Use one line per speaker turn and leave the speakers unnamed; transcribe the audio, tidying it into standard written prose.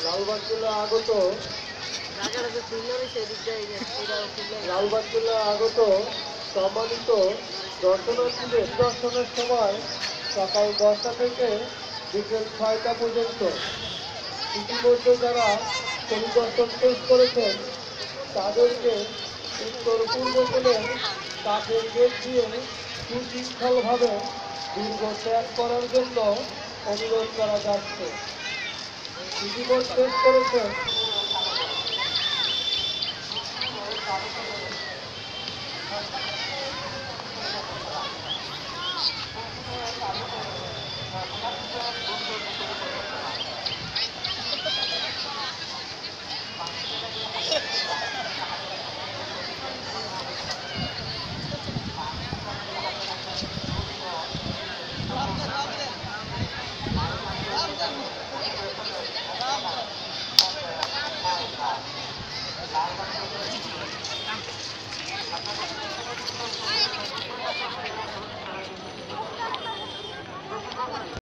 লালবাগ আগত আগত সম্মানিত দর্শনার্থীদের দর্শনের সময় সকাল 10টা থেকে বিকেল 6টা পর্যন্ত। ইতিমধ্যে যারা পরিদর্শন শেষ করেছেন তাদেরকে উত্তর পূর্ব কোণের কাঠের গেট দিয়ে সুশৃঙ্খলভাবে দীর্ঘ ত্যাগ করার জন্য অনুরোধ করা যাচ্ছে। ইতিমধ্যে শেষ করেছেন